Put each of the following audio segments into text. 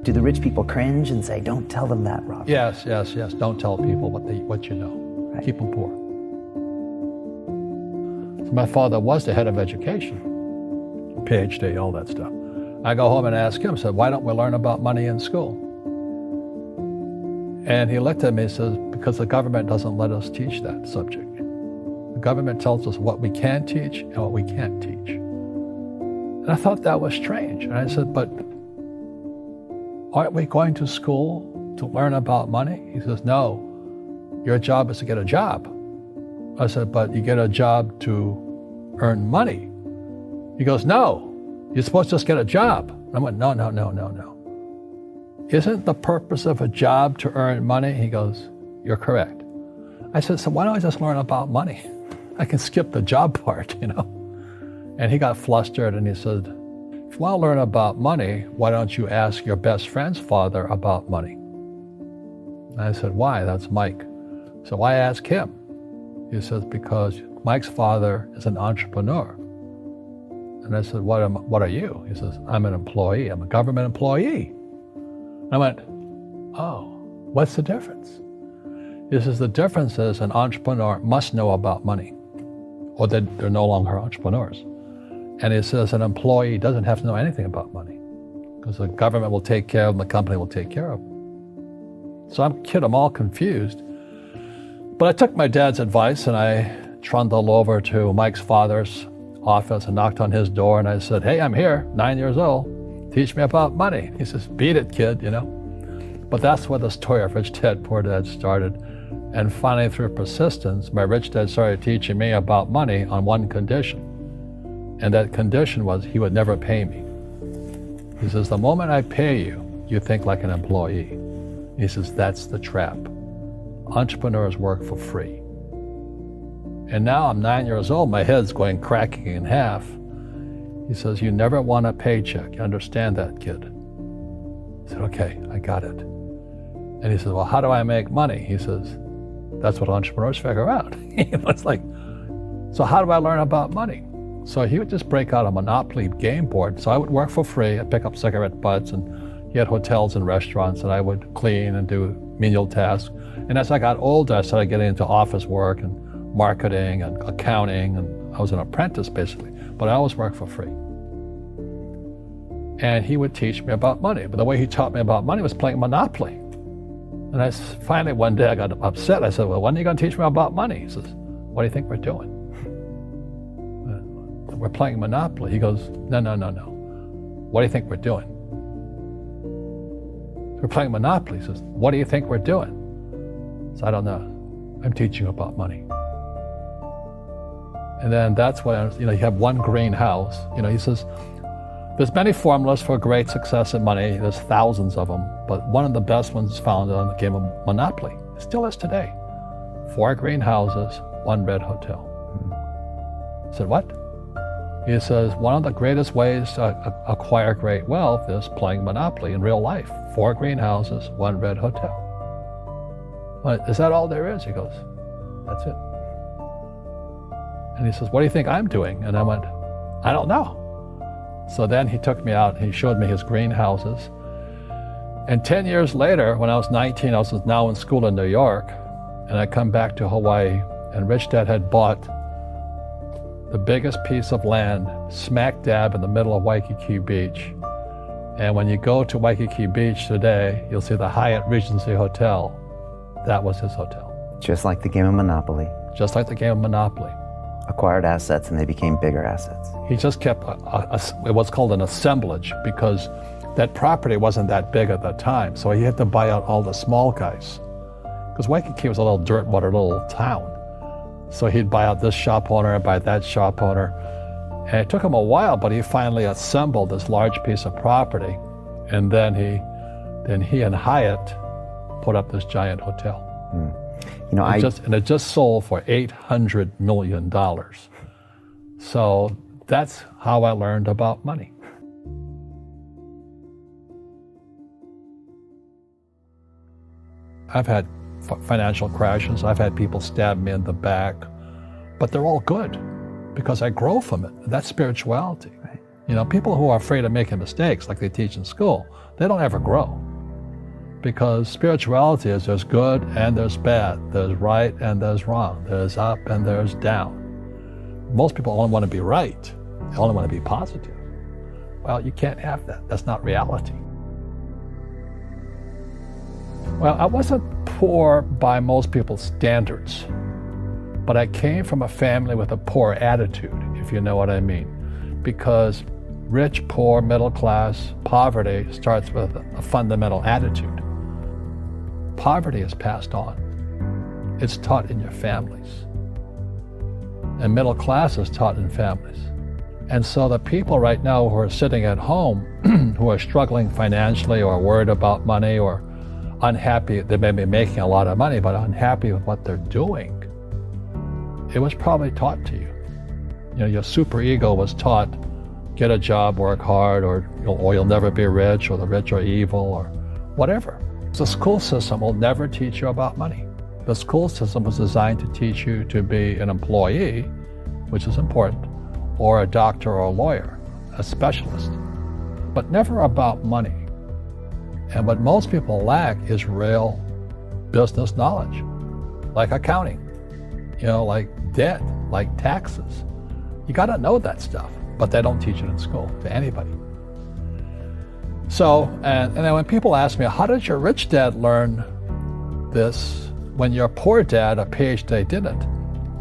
Do the rich people cringe and say, don't tell them that, Robert? Yes. Don't tell people what you know. Right. Keep them poor. So my father was the head of education, PhD, all that stuff. I go home and ask him, said, why don't we learn about money in school? And he looked at me and says, because the government doesn't let us teach that subject. The government tells us what we can teach and what we can't teach. And I thought that was strange. And I said, but aren't we going to school to learn about money? He says, no, your job is to get a job. I said, but you get a job to earn money. He goes, no, you're supposed to just get a job. I went, no. Isn't the purpose of a job to earn money? He goes, you're correct. I said, so why don't I just learn about money? I can skip the job part, And he got flustered and he said, if you want to learn about money, why don't you ask your best friend's father about money? And I said, why? That's Mike. So I asked him. He says, because Mike's father is an entrepreneur. And I said, what are you? He says, I'm an employee. I'm a government employee. I went, oh, what's the difference? He says, the difference is an entrepreneur must know about money, or they're no longer entrepreneurs. And he says an employee doesn't have to know anything about money, because the government will take care of them, the company will take care of them. So I'm all confused. But I took my dad's advice and I trundled over to Mike's father's office and knocked on his door and I said, hey, I'm here, 9 years old. Teach me about money. He says, beat it, kid, But that's where the story of Rich Dad, Poor Dad started. And finally, through persistence, my rich dad started teaching me about money on one condition. And that condition was he would never pay me. He says, the moment I pay you, you think like an employee. He says, that's the trap. Entrepreneurs work for free. And now I'm 9 years old, my head's cracking in half. He says, you never want a paycheck. You understand that, kid? I said, okay, I got it. And he says, well, how do I make money? He says, that's what entrepreneurs figure out. It's like, so how do I learn about money? So he would just break out a Monopoly game board. So I would work for free. I'd pick up cigarette butts, and he had hotels and restaurants, and I would clean and do menial tasks. And as I got older, I started getting into office work and marketing and accounting, and I was an apprentice basically, but I always worked for free. And he would teach me about money, but the way he taught me about money was playing Monopoly. And finally one day I got upset. I said, well, when are you going to teach me about money? He says, what do you think we're doing? We're playing Monopoly. He goes, no. What do you think we're doing? We're playing Monopoly. He says, what do you think we're doing? So I don't know. I'm teaching you about money. And then that's when, you have one greenhouse. He says, there's many formulas for great success in money. There's thousands of them, but one of the best ones is found on the game of Monopoly. It still is today. 4 greenhouses, 1 red hotel. I said, what? He says, one of the greatest ways to acquire great wealth is playing Monopoly in real life. 4 greenhouses, 1 red hotel. Well, is that all there is? He goes, that's it. And he says, what do you think I'm doing? And I went, I don't know. So then he took me out and he showed me his greenhouses. And 10 years later, when I was 19, I was now in school in New York, and I come back to Hawaii, and Rich Dad had bought the biggest piece of land smack dab in the middle of Waikiki Beach. And when you go to Waikiki Beach today, you'll see the Hyatt Regency Hotel. That was his hotel. Just like the game of Monopoly. Just like the game of Monopoly. Acquired assets and they became bigger assets. He just kept what's called an assemblage, because that property wasn't that big at the time. So he had to buy out all the small guys. Because Waikiki was a little dirt water little town. So he'd buy out this shop owner and buy that shop owner. And it took him a while, but he finally assembled this large piece of property. And then he and Hyatt put up this giant hotel. And it just sold for $800 million. So that's how I learned about money. I've had financial crashes. I've had people stab me in the back, but they're all good because I grow from it. That's spirituality. Right. People who are afraid of making mistakes, like they teach in school, they don't ever grow. Because spirituality is there's good and there's bad, there's right and there's wrong, there's up and there's down. Most people only want to be right, they only want to be positive. Well, you can't have that. That's not reality. Well, I wasn't poor by most people's standards, but I came from a family with a poor attitude, if you know what I mean. Because rich, poor, middle class, poverty starts with a fundamental attitude. Poverty is passed on. It's taught in your families. And middle class is taught in families. And so the people right now who are sitting at home, who are struggling financially or worried about money or unhappy, they may be making a lot of money, but unhappy with what they're doing, it was probably taught to you. Your super ego was taught, get a job, work hard, or you'll never be rich, or the rich are evil, or whatever. The school system will never teach you about money. The school system was designed to teach you to be an employee, which is important, or a doctor or a lawyer, a specialist, but never about money. And what most people lack is real business knowledge, like accounting, like debt, like taxes. You got to know that stuff, but they don't teach it in school to anybody. So, and then when people ask me, how did your rich dad learn this when your poor dad, a PhD, didn't?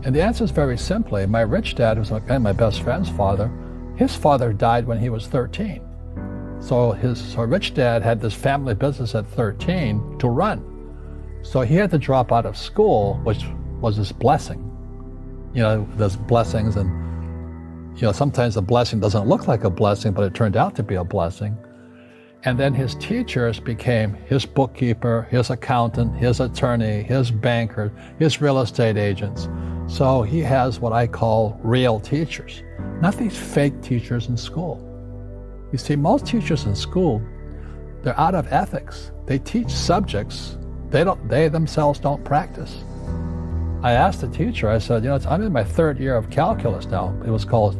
And the answer is very simply, my rich dad was my best friend's father. His father died when he was 13. So his rich dad had this family business at 13 to run. So he had to drop out of school, which was his blessing. There's blessings, and sometimes the blessing doesn't look like a blessing, but it turned out to be a blessing. And then his teachers became his bookkeeper, his accountant, his attorney, his banker, his real estate agents. So he has what I call real teachers, not these fake teachers in school. You see, most teachers in school, they're out of ethics. They teach subjects they themselves don't practice. I asked the teacher, I said, I'm in my third year of calculus now. It was called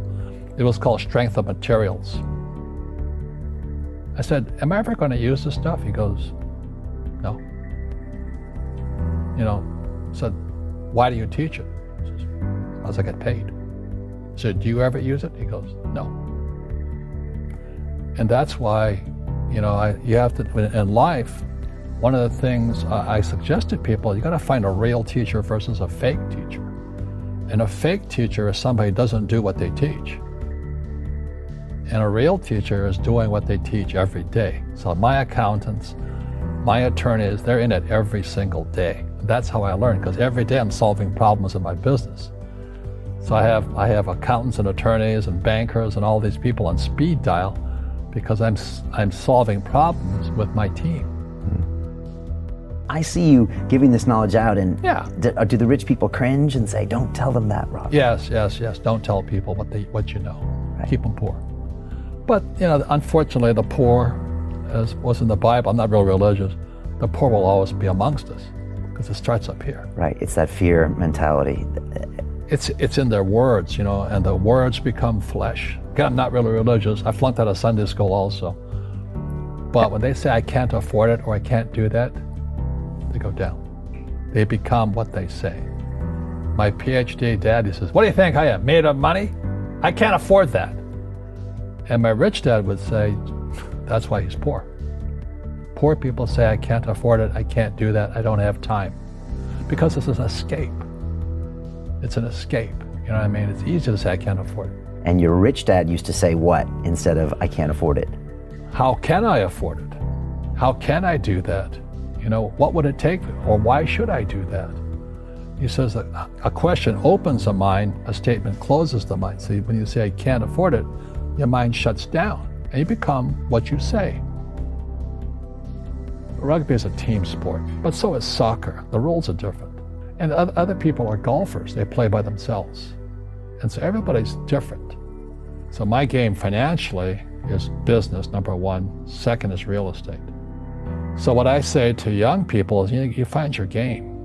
strength of materials. I said, am I ever going to use this stuff? He goes, no. I said, why do you teach it? He says, because I get paid. I said, do you ever use it? He goes, no. And that's why, you have to, in life, one of the things I suggest to people, you got to find a real teacher versus a fake teacher. And a fake teacher is somebody who doesn't do what they teach. And a real teacher is doing what they teach every day. So my accountants, my attorneys, they're in it every single day. That's how I learn, because every day I'm solving problems in my business. So I have accountants and attorneys and bankers and all these people on speed dial because I'm solving problems with my team. I see you giving this knowledge out, and yeah. Do the rich people cringe and say, don't tell them that, Rob? Yes. Don't tell people what you know. Right. Keep them poor. But, unfortunately, the poor, as was in the Bible, I'm not real religious, the poor will always be amongst us because it starts up here. Right, it's that fear mentality. It's in their words, and the words become flesh. Again, I'm not really religious. I flunked out of Sunday school also. But when they say I can't afford it or I can't do that, they go down. They become what they say. My PhD daddy says, what do you think I am, made of money? I can't afford that. And my rich dad would say, that's why he's poor. Poor people say, I can't afford it, I can't do that, I don't have time. Because it's an escape. It's an escape, you know what I mean? It's easy to say, I can't afford it. And your rich dad used to say what instead of, I can't afford it? How can I afford it? How can I do that? What would it take, or why should I do that? He says that a question opens the mind, a statement closes the mind. So when you say, I can't afford it, your mind shuts down, and you become what you say. Rugby is a team sport, but so is soccer. The rules are different. And other people are golfers. They play by themselves. And so everybody's different. So my game financially is business, number one. Second is real estate. So what I say to young people is, you find your game.